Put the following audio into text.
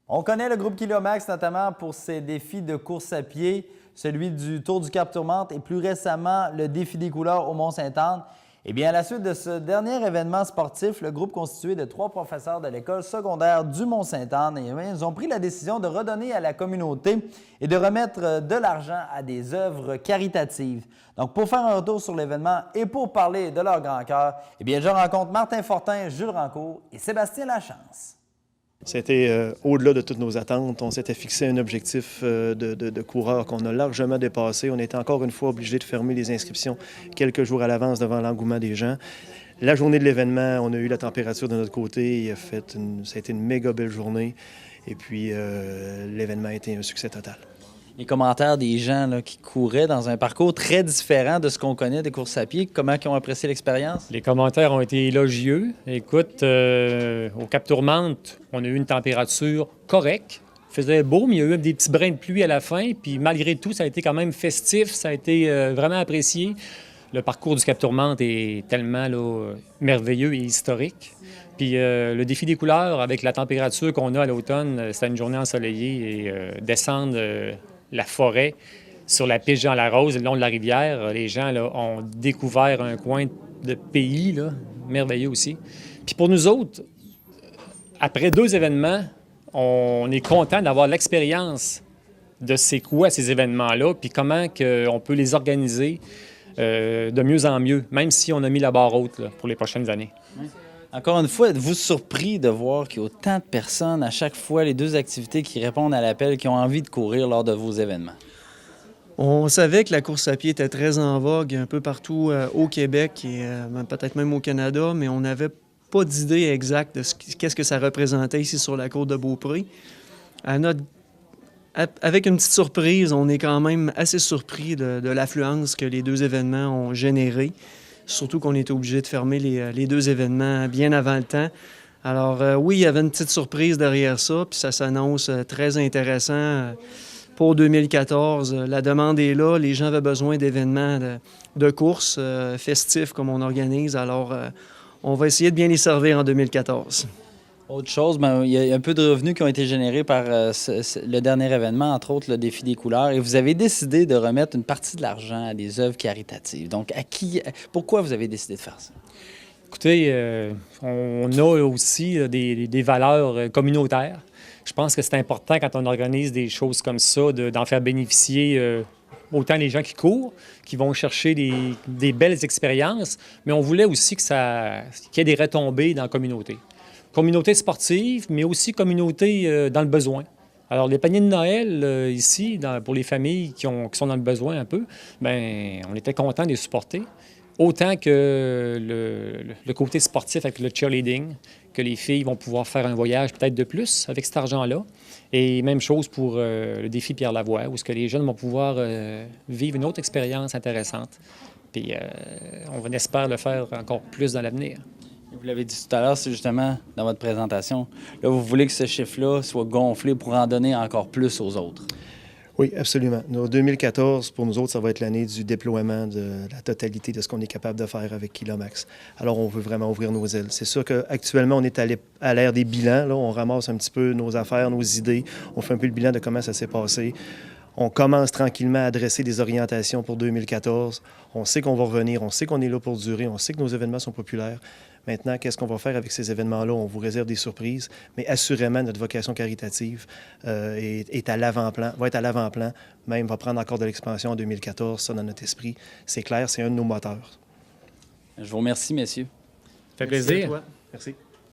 On connaît le groupe Kilomax notamment pour ses défis de course à pied, celui du Tour du Cap-Tourmente et plus récemment le défi des couleurs au Mont-Sainte-Anne. Eh bien, à la suite de ce dernier événement sportif, le groupe constitué de 3 professeurs de l'école secondaire du Mont-Sainte-Anne, ils ont pris la décision de redonner à la communauté et de remettre de l'argent à des œuvres caritatives. Donc, pour faire un retour sur l'événement et pour parler de leur grand cœur, eh bien, je rencontre Martin Fortin, Jules Rancourt et Sébastien Lachance. C'était au-delà de toutes nos attentes. On s'était fixé un objectif de coureurs qu'on a largement dépassé. On était encore une fois obligé de fermer les inscriptions quelques jours à l'avance devant l'engouement des gens. La journée de l'événement, on a eu la température de notre côté. Ça a été une méga belle journée. Et puis, l'événement a été un succès total. Les commentaires des gens là, qui couraient dans un parcours très différent de ce qu'on connaît des courses à pied, comment ils ont apprécié l'expérience? Les commentaires ont été élogieux. Écoute, au Cap-Tourmente, on a eu une température correcte. Il faisait beau, mais il y a eu des petits brins de pluie à la fin. Puis malgré tout, ça a été quand même festif. Ça a été vraiment apprécié. Le parcours du Cap-Tourmente est tellement là, merveilleux et historique. Puis le défi des couleurs, avec la température qu'on a à l'automne, c'était une journée ensoleillée et descendre la forêt sur la piste Jean-Larose, le long de la rivière, les gens là, ont découvert un coin de pays là, merveilleux aussi. Puis pour nous autres, après 2 événements, on est content d'avoir l'expérience de c'est quoi ces événements-là, puis comment on peut les organiser de mieux en mieux, même si on a mis la barre haute là, pour les prochaines années. Oui. Encore une fois, êtes-vous surpris de voir qu'il y a autant de personnes à chaque fois, les 2 activités qui répondent à l'appel, qui ont envie de courir lors de vos événements? On savait que la course à pied était très en vogue un peu partout au Québec et peut-être même au Canada, mais on n'avait pas d'idée exacte de qu'est-ce que ça représentait ici sur la côte de Beaupré. Avec une petite surprise, on est quand même assez surpris de l'affluence que les 2 événements ont générée. Surtout qu'on était obligé de fermer les 2 événements bien avant le temps. Alors oui, il y avait une petite surprise derrière ça, puis ça s'annonce très intéressant pour 2014. La demande est là, les gens avaient besoin d'événements de courses festifs comme on organise, alors on va essayer de bien les servir en 2014. Autre chose, il y a un peu de revenus qui ont été générés par le dernier événement, entre autres le défi des couleurs, et vous avez décidé de remettre une partie de l'argent à des œuvres caritatives. Donc, pourquoi vous avez décidé de faire ça? Écoutez, on a aussi des valeurs communautaires. Je pense que c'est important quand on organise des choses comme ça, d'en faire bénéficier autant les gens qui courent, qui vont chercher des belles expériences, mais on voulait aussi qu'il y ait des retombées dans la communauté. Communauté sportive, mais aussi communauté dans le besoin. Alors, les paniers de Noël, ici, pour les familles qui sont dans le besoin un peu, bien, on était contents de les supporter. Autant que le côté sportif avec le cheerleading, que les filles vont pouvoir faire un voyage peut-être de plus avec cet argent-là. Et même chose pour le défi Pierre Lavoie, où ce que les jeunes vont pouvoir vivre une autre expérience intéressante. Puis on espère le faire encore plus dans l'avenir. Vous l'avez dit tout à l'heure, c'est justement dans votre présentation. Là, vous voulez que ce chiffre-là soit gonflé pour en donner encore plus aux autres. Oui, absolument. 2014, pour nous autres, ça va être l'année du déploiement de la totalité de ce qu'on est capable de faire avec Kilomax. Alors, on veut vraiment ouvrir nos ailes. C'est sûr qu'actuellement, on est à l'ère des bilans. Là, on ramasse un petit peu nos affaires, nos idées. On fait un peu le bilan de comment ça s'est passé. On commence tranquillement à adresser des orientations pour 2014. On sait qu'on va revenir, on sait qu'on est là pour durer, on sait que nos événements sont populaires. Maintenant, qu'est-ce qu'on va faire avec ces événements-là? On vous réserve des surprises, mais assurément, notre vocation caritative est à l'avant-plan, va être à l'avant-plan, même va prendre encore de l'expansion en 2014, ça dans notre esprit. C'est clair, c'est un de nos moteurs. Je vous remercie, messieurs. Ça fait plaisir. Merci.